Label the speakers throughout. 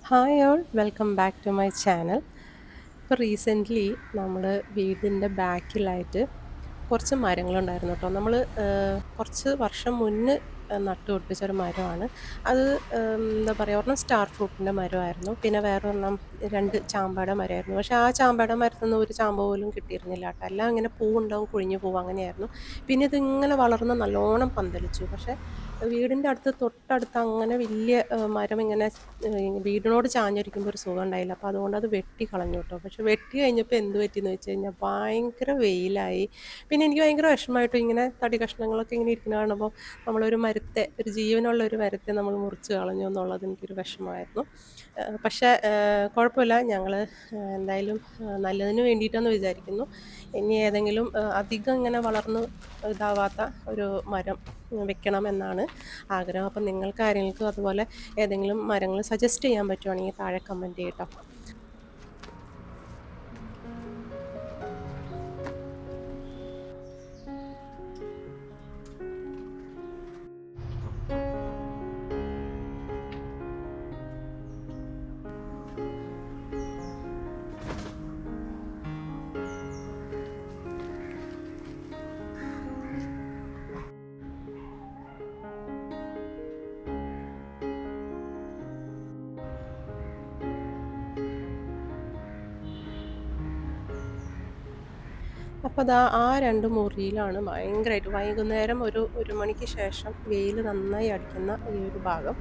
Speaker 1: Hi all welcome back to my channel. ഇപ്പോൾ recently നമ്മൾ വീടിൻ്റെ ബാക്കിലായിട്ട് കുറച്ച് മരങ്ങളുണ്ടായിരുന്നു കേട്ടോ. നമ്മൾ കുറച്ച് വർഷം മുന്നേ നട്ടുപിടിപ്പിച്ച ഒരു മരമാണ് അത്. എന്താ പറയുക, ഒരെണ്ണം സ്റ്റാർ ഫ്രൂട്ടിൻ്റെ മരമായിരുന്നു, പിന്നെ വേറൊരെണ്ണം രണ്ട് ചാമ്പയുടെ മരമായിരുന്നു. പക്ഷേ ആ ചാമ്പയുടെ മരത്തിൽ നിന്ന് ഒരു ചാമ്പ പോലും കിട്ടിയിരുന്നില്ല കേട്ടോ. എല്ലാം ഇങ്ങനെ പൂവുണ്ടാവും, കൊഴിഞ്ഞു പോവും, അങ്ങനെയായിരുന്നു. പിന്നെ ഇതിങ്ങനെ വളർന്ന് നല്ലോണം പന്തലിച്ചു. പക്ഷേ വീടിൻ്റെ അടുത്ത് തൊട്ടടുത്ത് അങ്ങനെ വലിയ മരം ഇങ്ങനെ വീടിനോട് ചാഞ്ഞിരിക്കുമ്പോൾ ഒരു സുഖം ഉണ്ടായില്ല. അപ്പോൾ അതുകൊണ്ട് അത് വെട്ടി കളഞ്ഞു കേട്ടോ. പക്ഷെ വെട്ടി കഴിഞ്ഞപ്പോൾ എന്ത് പറ്റിയെന്ന് വെച്ച് കഴിഞ്ഞാൽ ഭയങ്കര വെയിലായി. പിന്നെ എനിക്ക് ഭയങ്കര വിഷമമായിട്ടു. ഇങ്ങനെ തടി കഷ്ണങ്ങളൊക്കെ ഇങ്ങനെ ഇരിക്കുന്ന കാണുമ്പോൾ നമ്മളൊരു മരത്തെ, ഒരു ജീവനുള്ള ഒരു മരത്തെ നമ്മൾ മുറിച്ച് കളഞ്ഞു എന്നുള്ളത് എനിക്കൊരു വിഷമമായിരുന്നു. പക്ഷേ കുഴപ്പമില്ല, ഞങ്ങൾ എന്തായാലും നല്ലതിന് വേണ്ടിയിട്ടെന്ന് വിചാരിക്കുന്നു. ഇനി ഏതെങ്കിലും അധികം ഇങ്ങനെ വളർന്ന് ഇതാവാത്ത ഒരു മരം വെക്കണമെന്നാണ് ആഗ്രഹം. അപ്പം നിങ്ങൾക്ക് ആരെങ്കിലും അതുപോലെ ഏതെങ്കിലും മരങ്ങൾ സജസ്റ്റ് ചെയ്യാൻ പറ്റുവാണെങ്കിൽ താഴെ കമൻറ്റ് ചെയ്യട്ടോ. അപ്പോൾ ദാ ആ രണ്ട് മുറിയിലാണ് ഭയങ്കരമായിട്ട് വൈകുന്നേരം ഒരു മണിക്ക് ശേഷം വെയിൽ നന്നായി അടിക്കുന്ന ഈ ഒരു ഭാഗം.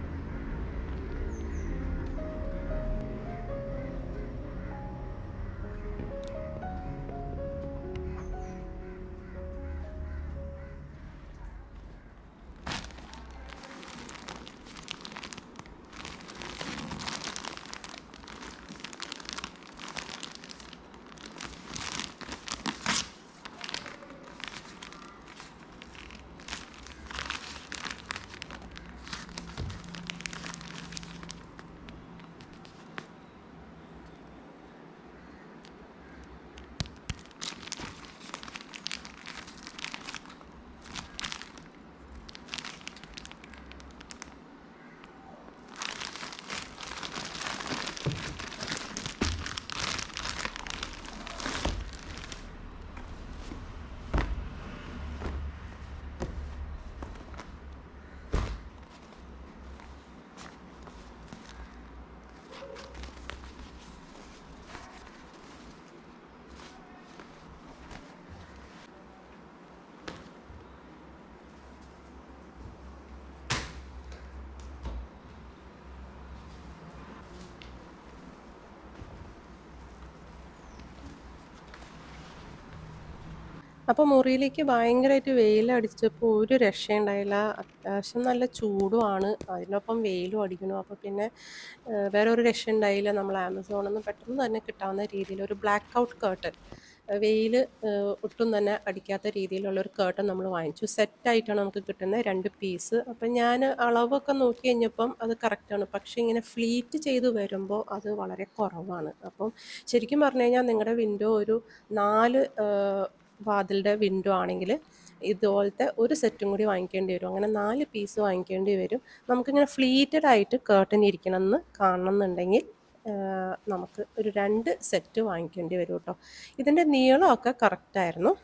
Speaker 1: അപ്പോൾ മുറിയിലേക്ക് ഭയങ്കരമായിട്ട് വെയിലടിച്ചപ്പോൾ ഒരു രക്ഷയുണ്ടായില്ല. അത്യാവശ്യം നല്ല ചൂടുമാണ്, അതിനൊപ്പം വെയിലും അടിക്കുന്നു. അപ്പോൾ പിന്നെ വേറെ ഒരു രക്ഷയുണ്ടായില്ല. നമ്മൾ ആമസോണിൽ നിന്ന് പെട്ടെന്ന് തന്നെ കിട്ടാവുന്ന രീതിയിൽ ഒരു ബ്ലാക്ക് ഔട്ട് കേർട്ടൻ, വെയിൽ ഒട്ടും തന്നെ അടിക്കാത്ത രീതിയിലുള്ള ഒരു കേർട്ടൻ നമ്മൾ വാങ്ങിച്ചു. സെറ്റായിട്ടാണ് നമുക്ക് കിട്ടുന്നത്, 2 പീസ്. അപ്പം ഞാൻ അളവൊക്കെ നോക്കി കഴിഞ്ഞപ്പം അത് കറക്റ്റാണ്. പക്ഷേ ഇങ്ങനെ ഫ്ലീറ്റ് ചെയ്ത് വരുമ്പോൾ അത് വളരെ കുറവാണ്. അപ്പം ശരിക്കും പറഞ്ഞു കഴിഞ്ഞാൽ നിങ്ങളുടെ വിൻഡോ ഒരു 4 വാതിലിൻ്റെ വിൻഡോ ആണെങ്കിൽ ഇതുപോലത്തെ ഒരു സെറ്റും കൂടി വാങ്ങിക്കേണ്ടി വരും. അങ്ങനെ 4 പീസ് വാങ്ങിക്കേണ്ടി വരും. നമുക്കിങ്ങനെ ഫ്ലീറ്റഡ് ആയിട്ട് കേർട്ടൻ ഇരിക്കണമെന്ന് കാണണമെന്നുണ്ടെങ്കിൽ നമുക്ക് ഒരു 2 സെറ്റ് വാങ്ങിക്കേണ്ടി വരും കേട്ടോ. ഇതിൻ്റെ നീളമൊക്കെ കറക്റ്റായിരുന്നു.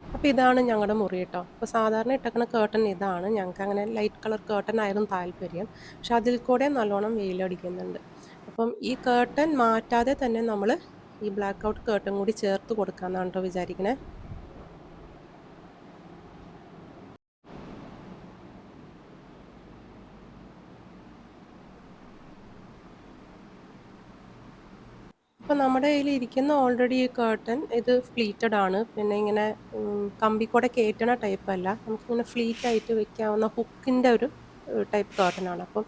Speaker 1: അപ്പോൾ ഇതാണ് ഞങ്ങളുടെ മുറി കേട്ടോ. അപ്പോൾ സാധാരണ ഇട്ടേക്കണ കേർട്ടൻ ഇതാണ്. ഞങ്ങൾക്ക് അങ്ങനെ ലൈറ്റ് കളർ കേർട്ടൻ ആയിരുന്നു താല്പര്യം. പക്ഷെ അതിൽ കൂടെ നല്ലോണം വെയിലടിക്കുന്നുണ്ട്. അപ്പം ഈ കേർട്ടൻ മാറ്റാതെ തന്നെ നമ്മൾ ഈ ബ്ലാക്ക് ഔട്ട് കേർട്ടൻ കൂടി ചേർത്ത് കൊടുക്കാമെന്നാണ് കേട്ടോ വിചാരിക്കണേ. അപ്പം നമ്മുടെ കയ്യിൽ ഇരിക്കുന്ന ഓൾറെഡി ഈ കേർട്ടൻ ഇത് ഫ്ലീറ്റഡ് ആണ്. പിന്നെ ഇങ്ങനെ കമ്പി കൂടെ കയറ്റണ ടൈപ്പ് അല്ല, നമുക്കിങ്ങനെ ഫ്ലീറ്റ് ആയിട്ട് വെക്കാവുന്ന ഹുക്കിൻ്റെ ഒരു ടൈപ്പ് കേർട്ടനാണ്. അപ്പം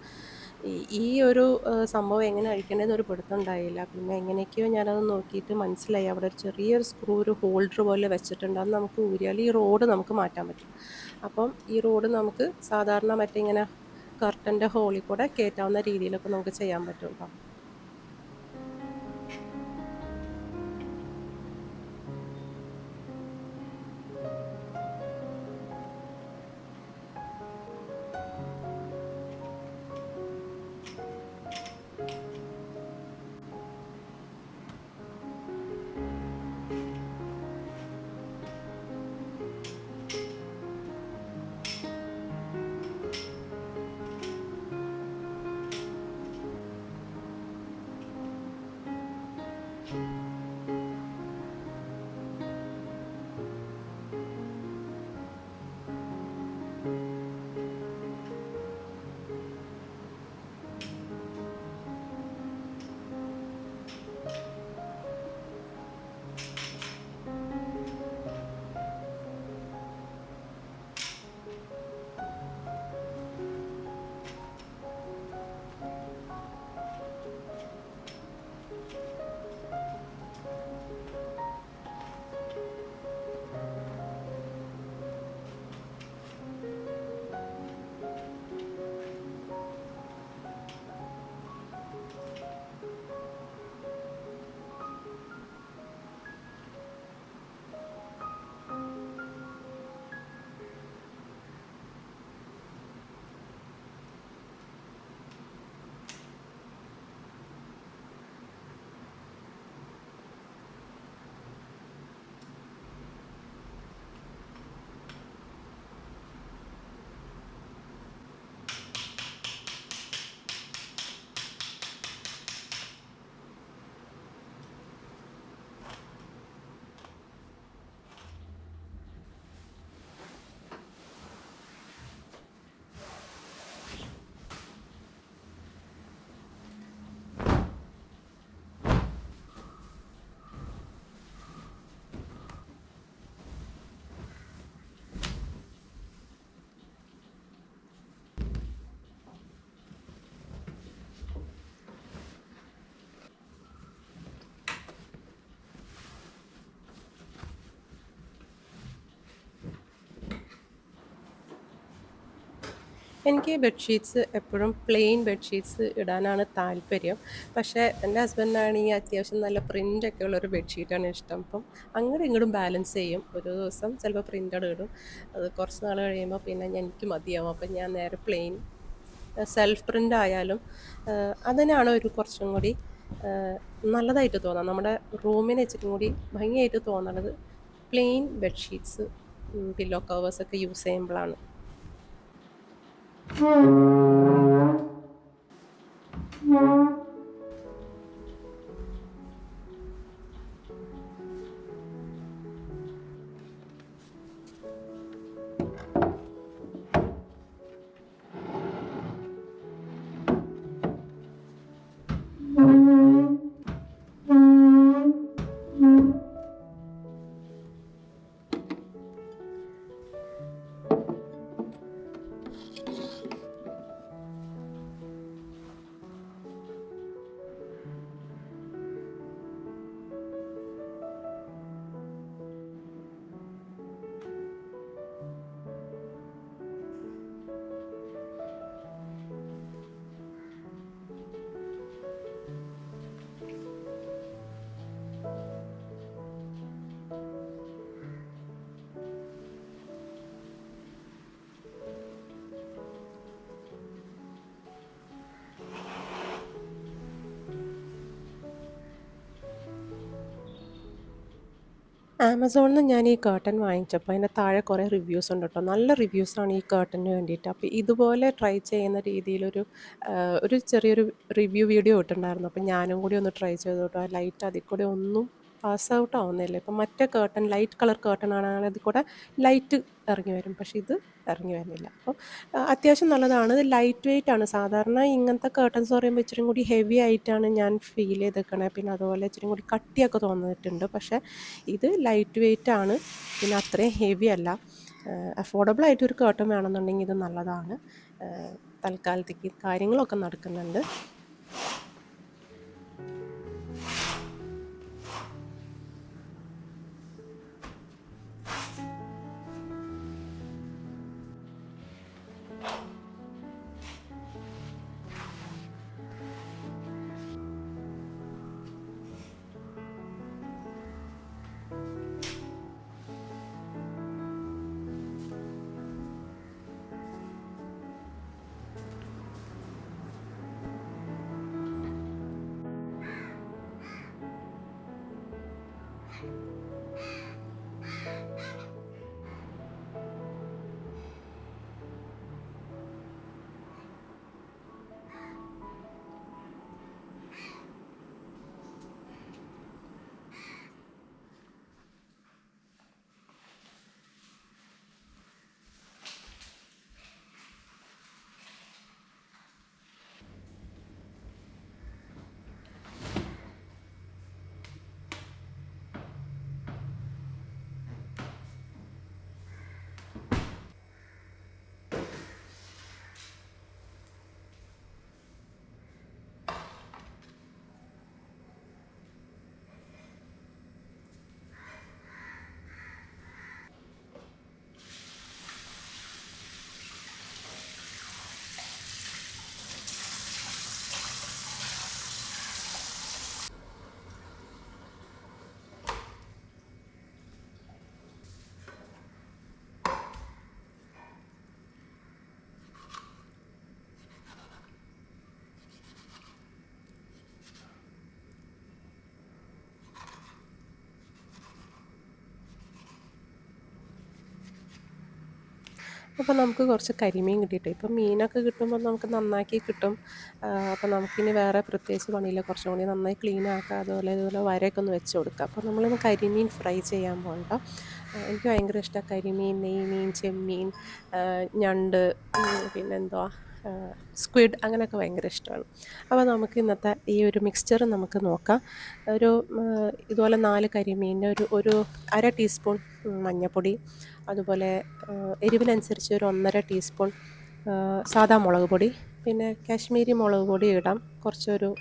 Speaker 1: ഈ ഒരു സംഭവം എങ്ങനെ അഴിക്കണമെന്ന് ഒരു പിടുത്തം ഉണ്ടായില്ല. പിന്നെ എങ്ങനെയൊക്കെയോ ഞാനത് നോക്കിയിട്ട് മനസ്സിലായി, അവിടെ ഒരു ചെറിയൊരു സ്ക്രൂ, ഒരു ഹോൾഡർ പോലെ വെച്ചിട്ടുണ്ട്. അത് നമുക്ക് ഊരിയാൽ ഈ റോഡ് നമുക്ക് മാറ്റാൻ പറ്റും. അപ്പം ഈ റോഡ് നമുക്ക് സാധാരണ മറ്റേ ഇങ്ങനെ കർട്ടൻ്റെ ഹോളിൽ കൂടെ കയറ്റാവുന്ന രീതിയിലൊക്കെ നമുക്ക് ചെയ്യാൻ പറ്റും കേട്ടോ. എനിക്ക് ബെഡ്ഷീറ്റ്സ് എപ്പോഴും പ്ലെയിൻ ബെഡ്ഷീറ്റ്സ് ഇടാനാണ് താല്പര്യം. പക്ഷേ എൻ്റെ ഹസ്ബൻഡിനാണെങ്കിൽ അത്യാവശ്യം നല്ല പ്രിൻ്റൊക്കെ ഉള്ളൊരു ബെഡ്ഷീറ്റാണ് ഇഷ്ടം. അപ്പം അങ്ങടും ഇങ്ങടും ബാലൻസ് ചെയ്യും. ഒരു ദിവസം ചിലപ്പോൾ പ്രിൻ്റഡ് ഇടും. അത് കുറച്ച് നാൾ കഴിയുമ്പോൾ പിന്നെ എനിക്ക് മതിയാവും. അപ്പം ഞാൻ നേരെ പ്ലെയിൻ സെൽഫ് പ്രിൻ്റ് ആയാലും അതിനാണ് ഒരു കുറച്ചും കൂടി ഏഹ്, നല്ലതായിട്ട് തോന്നാം. നമ്മുടെ റൂമിന് ഇച്ചിരി കൂടി ഭംഗിയായിട്ട് തോന്നണത് പ്ലെയിൻ ബെഡ്ഷീറ്റ്സ് പില്ലോ കവേഴ്സൊക്കെ യൂസ് ചെയ്യുമ്പോഴാണ്. ആമസോണിൽ നിന്ന് ഞാൻ ഈ കർട്ടൻ വാങ്ങിച്ചപ്പോൾ അതിൻ്റെ താഴെ കുറേ റിവ്യൂസ് ഉണ്ട് കേട്ടോ. നല്ല റിവ്യൂസാണ് ഈ കർട്ടന് വേണ്ടിയിട്ട്. അപ്പോൾ ഇതുപോലെ ട്രൈ ചെയ്യുന്ന രീതിയിലൊരു ഒരു ചെറിയൊരു റിവ്യൂ വീഡിയോ ഇട്ടിട്ടുണ്ടായിരുന്നു. അപ്പം ഞാനും കൂടി ഒന്ന് ട്രൈ ചെയ്തു കേട്ടോ. ആ ലൈറ്റ് അതിൽ കൂടെ ഒന്നും പാസ് ഔട്ട് ആവുന്നില്ല. ഇപ്പം മറ്റേ കർട്ടൻ ലൈറ്റ് കളർ കർട്ടൻ ആണെങ്കിൽ അതിൽ കൂടെ ലൈറ്റ് ഇറങ്ങി വരും. പക്ഷേ ഇത് ഇറങ്ങി വരുന്നില്ല. അപ്പം അത്യാവശ്യം നല്ലതാണ്. ഇത് ലൈറ്റ് വെയിറ്റ് ആണ്. സാധാരണ ഇങ്ങനത്തെ കർട്ടൻസ് പറയുമ്പോൾ ഇച്ചിരി കൂടി ഹെവി ആയിട്ടാണ് ഞാൻ ഫീൽ ചെയ്തേക്കണേ. പിന്നെ അതുപോലെ ഇച്ചിരി കൂടി കട്ടിയൊക്കെ തോന്നിയിട്ടുണ്ട്. പക്ഷേ ഇത് ലൈറ്റ് വെയിറ്റ് ആണ്. പിന്നെ അത്രയും ഹെവി അല്ല. അഫോർഡബിൾ ആയിട്ടൊരു കർട്ടൻ വേണമെന്നുണ്ടെങ്കിൽ ഇത് നല്ലതാണ്. തൽക്കാലത്തേക്ക് കാര്യങ്ങളൊക്കെ നടക്കുന്നുണ്ട്. അപ്പോൾ നമുക്ക് കുറച്ച് കരിമീൻ കിട്ടിയിട്ട് ഇപ്പം മീനൊക്കെ കിട്ടുമ്പോൾ നമുക്ക് നന്നാക്കി കിട്ടും. അപ്പോൾ നമുക്കിനി വേറെ പ്രത്യേകിച്ച് പണിയില്ല. കുറച്ചും കൂടി നന്നായി ക്ലീൻ ആക്കുക. അതുപോലെ ഇതുപോലെ വരയൊക്കെ ഒന്ന് വെച്ച് കൊടുക്കുക. അപ്പോൾ നമ്മളിന്ന് കരിമീൻ ഫ്രൈ ചെയ്യാൻ പോകണ്ട. എനിക്ക് ഭയങ്കര ഇഷ്ടമാണ് കരിമീൻ, നെയ്മീൻ, ചെമ്മീൻ, ഞണ്ട്, പിന്നെന്തുവാ സ്ക്വിഡ്, അങ്ങനെയൊക്കെ ഭയങ്കര ഇഷ്ടമാണ്. അപ്പോൾ നമുക്ക് ഇന്നത്തെ ഈ ഒരു മിക്സ്ചർ നമുക്ക് നോക്കാം. ഒരു ഇതുപോലെ 4 കരിമീനിന് ഒരു അര ടീസ്പൂൺ മഞ്ഞൾപ്പൊടി, അതുപോലെ എരിവിനനുസരിച്ച് ഒരു 1.5 ടീസ്പൂൺ സാദാ മുളക് പൊടി, പിന്നെ കാശ്മീരി മുളക് പൊടി ഇടാം. കുറച്ചൊരു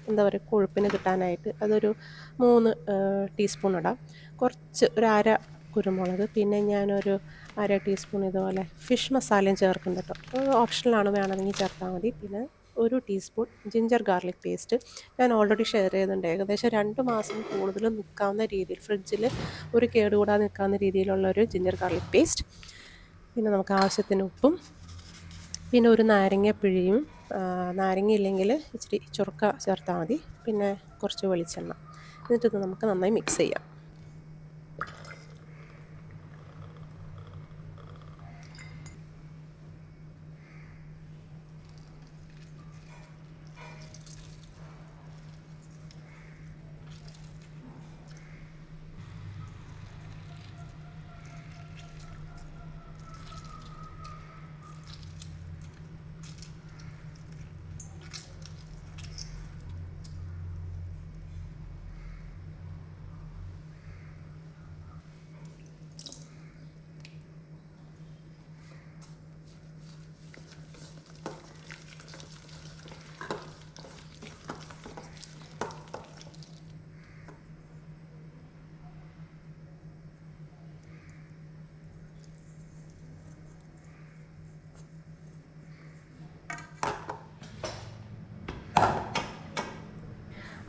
Speaker 1: എന്താ പറയുക, കൊഴുപ്പിന് കിട്ടാനായിട്ട് അതൊരു 3 ടീസ്പൂൺ ഇടാം. കുറച്ച് ഒരു അര കുരുമുളക്, പിന്നെ ഞാനൊരു അര ടീസ്പൂൺ ഇതുപോലെ ഫിഷ് മസാലയും ചേർക്കുന്നുണ്ട് കേട്ടോ. അത് ഓപ്ഷണലാണ്, വേണമെങ്കിൽ ചേർത്താൽ മതി. പിന്നെ ഒരു ടീസ്പൂൺ ജിഞ്ചർ ഗാർലിക് പേസ്റ്റ് ഞാൻ ഓൾറെഡി ഷെയർ ചെയ്തിട്ടുണ്ട്. ഏകദേശം 2 മാസം കൂടുതൽ നിൽക്കാവുന്ന രീതിയിൽ ഫ്രിഡ്ജിൽ ഒരു കേടുകൂടാതെ നിൽക്കാവുന്ന രീതിയിലുള്ള ഒരു ജിഞ്ചർ ഗാർലിക് പേസ്റ്റ്. പിന്നെ നമുക്ക് ആവശ്യത്തിന് ഉപ്പും, പിന്നെ ഒരു നാരങ്ങ പിഴിയും. നാരങ്ങ ഇല്ലെങ്കിൽ ഇച്ചിരി ചുറുക്ക ചേർത്താൽ മതി. പിന്നെ കുറച്ച് വെളിച്ചെണ്ണ. എന്നിട്ട് നമുക്ക് നന്നായി മിക്സ് ചെയ്യാം.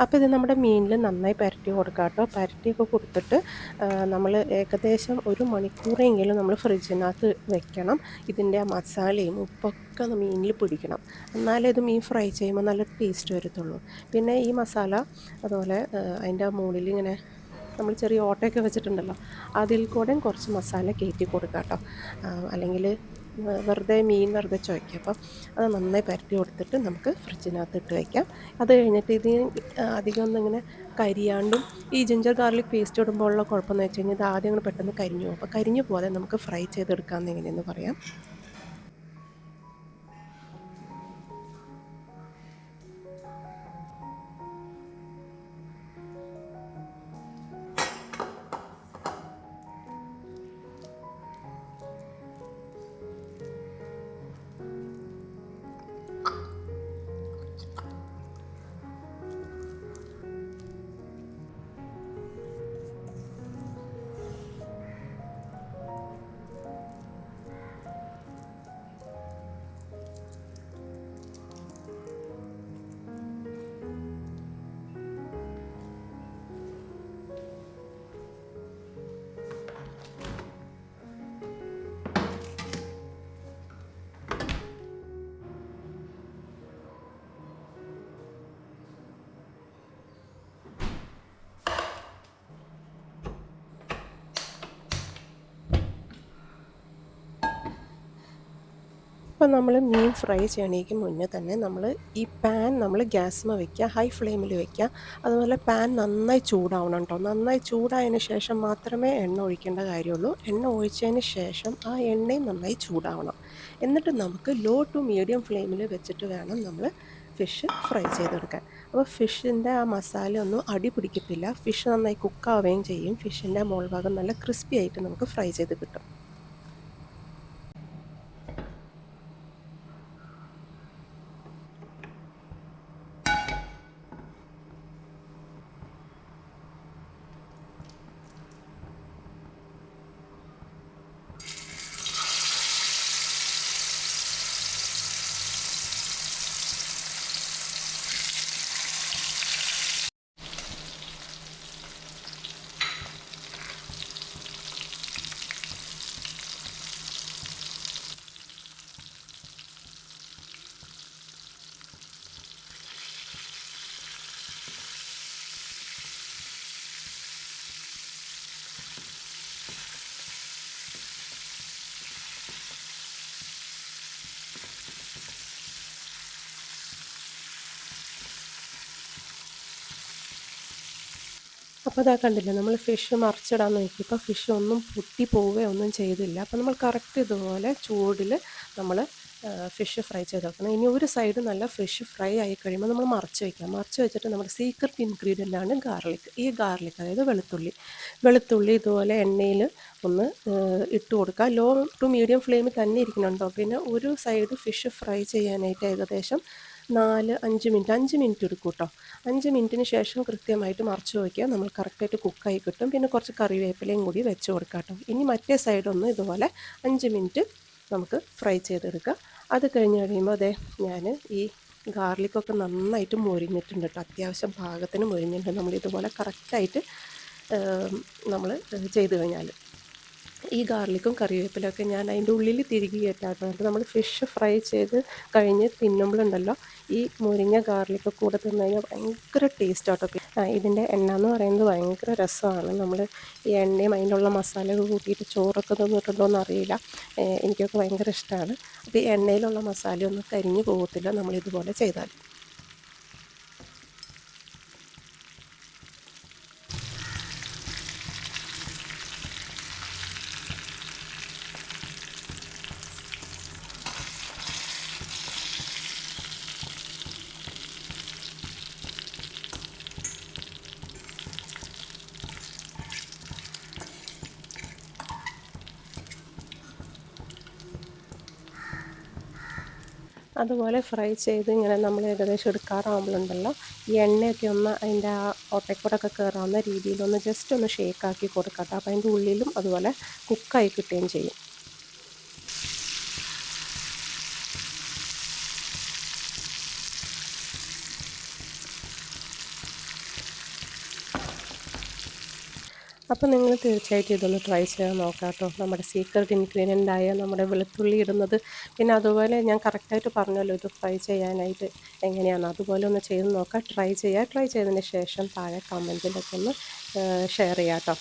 Speaker 1: അപ്പോൾ ഇത് നമ്മുടെ മീനിൽ നന്നായി പുരട്ടി കൊടുക്കുക കേട്ടോ. പുരട്ടിയൊക്കെ കൊടുത്തിട്ട് നമ്മൾ ഏകദേശം 1 മണിക്കൂറെങ്കിലും നമ്മൾ ഫ്രിഡ്ജിനകത്ത് വെക്കണം. ഇതിൻ്റെ ആ മസാലയും ഉപ്പൊക്കെ മീനിൽ പിടിക്കണം. എന്നാലേ ഇത് മീൻ ഫ്രൈ ചെയ്യുമ്പോൾ നല്ല ടേസ്റ്റ് വരത്തുള്ളൂ. പിന്നെ ഈ മസാല അതുപോലെ അതിൻ്റെ മുകളിൽ ഇങ്ങനെ നമ്മൾ ചെറിയ ഓട്ടയൊക്കെ വെച്ചിട്ടുണ്ടല്ലോ, അതിൽ കൂടെ കുറച്ച് മസാല കയറ്റി കൊടുക്കുക കേട്ടോ. അല്ലെങ്കിൽ മീൻ വെറുതെ ചുവയ്ക്കുക. അപ്പം അത് നന്നായി പുരട്ടി കൊടുത്തിട്ട് നമുക്ക് ഫ്രിഡ്ജിനകത്ത് ഇട്ട് വയ്ക്കാം. അത് കഴിഞ്ഞിട്ട് ഇത് അധികം ഒന്നും ഇങ്ങനെ കരിയാണ്ടും, ഈ ജിഞ്ചർ ഗാർലിക് പേസ്റ്റ് ഇടുമ്പോഴുള്ള കുഴപ്പമെന്ന് വെച്ച് കഴിഞ്ഞാൽ ഇത് ആദ്യം അങ്ങനെ പെട്ടെന്ന് കരിഞ്ഞു പോകും. അപ്പോൾ കരിഞ്ഞു പോകാതെ നമുക്ക് ഫ്രൈ ചെയ്തെടുക്കാമെന്ന് എങ്ങനെയെന്ന് പറയാം. അപ്പോൾ നമ്മൾ മീൻ ഫ്രൈ ചെയ്യണേക്ക് മുന്നേ തന്നെ നമ്മൾ ഈ പാൻ നമ്മൾ ഗ്യാസ്മ വയ്ക്കുക, ഹൈ ഫ്ലെയിമിൽ വയ്ക്കുക. അതുപോലെ പാൻ നന്നായി ചൂടാവണം കേട്ടോ. നന്നായി ചൂടായതിന് ശേഷം മാത്രമേ എണ്ണ ഒഴിക്കേണ്ട കാര്യമുള്ളൂ. എണ്ണ ഒഴിച്ചതിന് ശേഷം ആ എണ്ണയും നന്നായി ചൂടാവണം. എന്നിട്ട് നമുക്ക് ലോ ടു മീഡിയം ഫ്ലെയിമിൽ വെച്ചിട്ട് വേണം നമ്മൾ ഫിഷ് ഫ്രൈ ചെയ്തെടുക്കാൻ. അപ്പോൾ ഫിഷിൻ്റെ ആ മസാല ഒന്നും അടി പിടിക്കത്തില്ല. ഫിഷ് നന്നായി കുക്കാവുകയും ചെയ്യും. ഫിഷിൻ്റെ മുകൾ ഭാഗം നല്ല ക്രിസ്പി ആയിട്ട് നമുക്ക് ഫ്രൈ ചെയ്ത് കിട്ടും. അപ്പോൾ അതാ കണ്ടില്ലേ, നമ്മൾ ഫിഷ് മറിച്ചിടാൻ നോക്കിയപ്പോൾ ഫിഷ് ഒന്നും പൊട്ടി പോവുകയോ ഒന്നും ചെയ്തില്ല. അപ്പോൾ നമ്മൾ കറക്റ്റ് ഇതുപോലെ ചൂടിൽ നമ്മൾ ഫിഷ് ഫ്രൈ ചെയ്ത് വെക്കണം. ഇനി ഒരു സൈഡ് നല്ല ഫിഷ് ഫ്രൈ ആയി കഴിയുമ്പോൾ നമ്മൾ മറിച്ച് വയ്ക്കാം. മറിച്ച് വെച്ചിട്ട് നമ്മുടെ സീക്രട്ട് ഇൻഗ്രീഡിയൻ്റാണ് ഗാർലിക്. ഈ ഗാർലിക്, അതായത് വെളുത്തുള്ളി ഇതുപോലെ എണ്ണയിൽ ഒന്ന് ഇട്ട് കൊടുക്കുക. ലോ ടു മീഡിയം ഫ്ലെയിമിൽ തന്നെ ഇരിക്കുന്നുണ്ടോ. പിന്നെ ഒരു സൈഡ് ഫിഷ് ഫ്രൈ ചെയ്യാനായിട്ട് ഏകദേശം 5 മിനിറ്റ് എടുക്കും കേട്ടോ. 5 മിനിറ്റിന് ശേഷം കൃത്യമായിട്ട് മറിച്ച് വയ്ക്കുക. നമ്മൾ കറക്റ്റായിട്ട് കുക്കായി കിട്ടും. പിന്നെ കുറച്ച് കറിവേപ്പിലയും കൂടി വെച്ച് കൊടുക്കാം കേട്ടോ. ഇനി മറ്റേ സൈഡൊന്ന് ഇതുപോലെ 5 മിനിറ്റ് നമുക്ക് ഫ്രൈ ചെയ്തെടുക്കുക. അത് കഴിഞ്ഞ് കഴിയുമ്പോൾ അതെ ഞാൻ ഈ ഗാർലിക്കൊക്കെ നന്നായിട്ട് മൊരിഞ്ഞിട്ടുണ്ട് കേട്ടോ. അത്യാവശ്യം പാകത്തിന് മൊരിഞ്ഞിട്ടുണ്ട്. നമ്മളിതുപോലെ കറക്റ്റായിട്ട് നമ്മൾ ചെയ്ത് കഴിഞ്ഞാൽ ഈ ഗാർലിക്കും കറിവേപ്പിലൊക്കെ ഞാൻ അതിൻ്റെ ഉള്ളിൽ തിരികെ കയറ്റാട്ടോ. അപ്പോൾ നമ്മൾ ഫിഷ് ഫ്രൈ ചെയ്ത് കഴിഞ്ഞ് തിന്നുമ്പോഴുണ്ടല്ലോ ഈ മുരിങ്ങ ഗാർലിക്ക് കൂടെ തിന്നു കഴിഞ്ഞാൽ ഭയങ്കര ടേസ്റ്റ് ആട്ടോ. ഇതിൻ്റെ എണ്ണ എന്ന് പറയുന്നത് ഭയങ്കര രസമാണ്. നമ്മൾ ഈ എണ്ണയും അതിനുള്ള മസാലയൊക്കെ കൂട്ടിയിട്ട് ചോറൊക്കെ തിന്നിട്ടുണ്ടോ എന്നറിയില്ല. എനിക്കൊക്കെ ഭയങ്കര ഇഷ്ടമാണ്. അപ്പോൾ ഈ എണ്ണയിലുള്ള മസാലയൊന്നും കരിഞ്ഞു പോകത്തില്ല നമ്മളിതുപോലെ ചെയ്താൽ. അതുപോലെ ഫ്രൈ ചെയ്ത് ഇങ്ങനെ നമ്മൾ ഏകദേശം എടുക്കാറാകുമ്പോഴുണ്ടല്ലോ ഈ എണ്ണയൊക്കെ ഒന്ന് അതിൻ്റെ ആ ഓട്ടക്കൂടൊക്കെ കയറാവുന്ന രീതിയിലൊന്ന് ജസ്റ്റ് ഒന്ന് ഷേക്കാക്കി കൊടുക്കാം. അപ്പോൾ അതിൻ്റെ ഉള്ളിലും അതുപോലെ കുക്കായി കിട്ടുകയും ചെയ്യും. അപ്പോൾ നിങ്ങൾ തീർച്ചയായിട്ടും ഇതൊന്ന് ട്രൈ ചെയ്ത് നോക്കാം കേട്ടോ. നമ്മുടെ സീക്രട്ട് ഇൻഗ്രീഡിയൻ്റായ നമ്മുടെ വെളുത്തുള്ളി ഇടുന്നത്, പിന്നെ അതുപോലെ ഞാൻ കറക്റ്റായിട്ട് പറഞ്ഞല്ലോ ഇത് ഫ്രൈ ചെയ്യാനായിട്ട് എങ്ങനെയാണ്, അതുപോലെ ഒന്ന് ചെയ്ത് നോക്കാം. ട്രൈ ചെയ്തതിന് ശേഷം താഴെ കമൻറ്റിലൊക്കെ ഒന്ന് ഷെയർ ചെയ്യാം കേട്ടോ.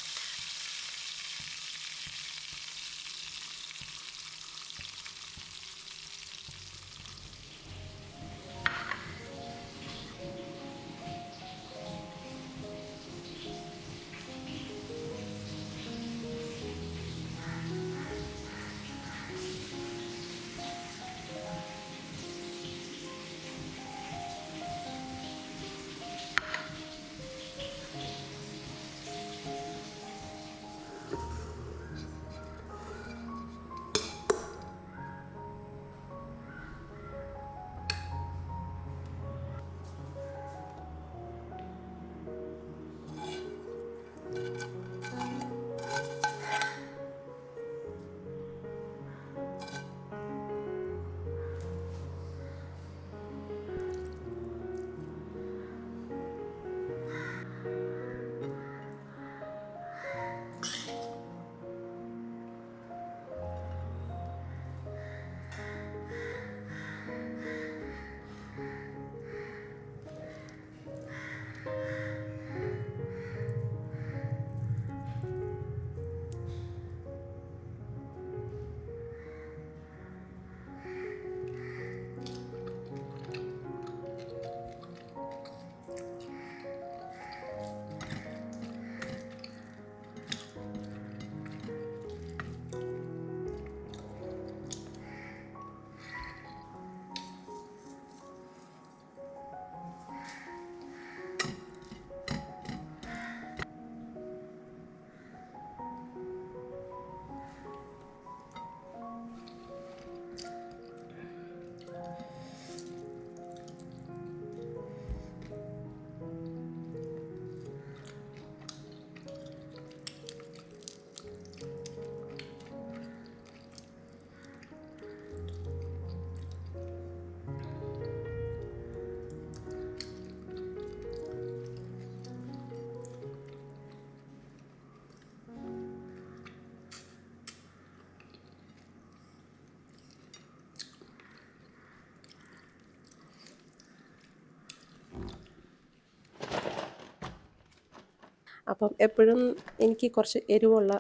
Speaker 1: അപ്പം എപ്പോഴും എനിക്ക് കുറച്ച് എരിവുള്ള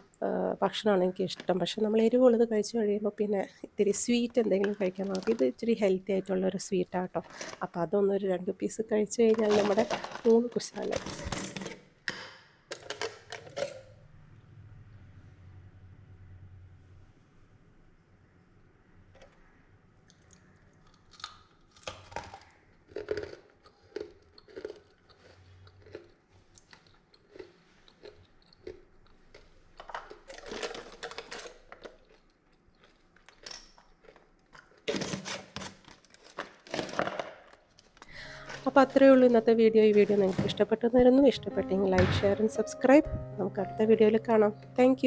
Speaker 1: ഭക്ഷണമാണ് എനിക്കിഷ്ടം. പക്ഷേ നമ്മൾ എരിവുള്ളത് കഴിച്ച് കഴിയുമ്പോൾ പിന്നെ ഇത്തിരി സ്വീറ്റ് എന്തെങ്കിലും കഴിക്കാൻ നോക്കും. ഇത് ഇച്ചിരി ഹെൽത്തി ആയിട്ടുള്ളൊരു സ്വീറ്റാട്ടോ. അപ്പോൾ അതൊന്നൊരു 2 പീസ് കഴിച്ച് കഴിഞ്ഞാൽ നമ്മുടെ ഊണ് കുശാലായി. അപ്പോൾ അത്രയേ ഉള്ളൂ ഇന്നത്തെ വീഡിയോ. ഈ വീഡിയോ നിങ്ങൾക്ക് ഇഷ്ടപ്പെട്ടെന്ന് വരുന്നു. ഇഷ്ടപ്പെട്ടെങ്കിൽ ലൈക്ക്, ഷെയർ ആൻഡ് സബ്സ്ക്രൈബ്. നമുക്ക് അടുത്ത വീഡിയോയിൽ കാണാം. താങ്ക്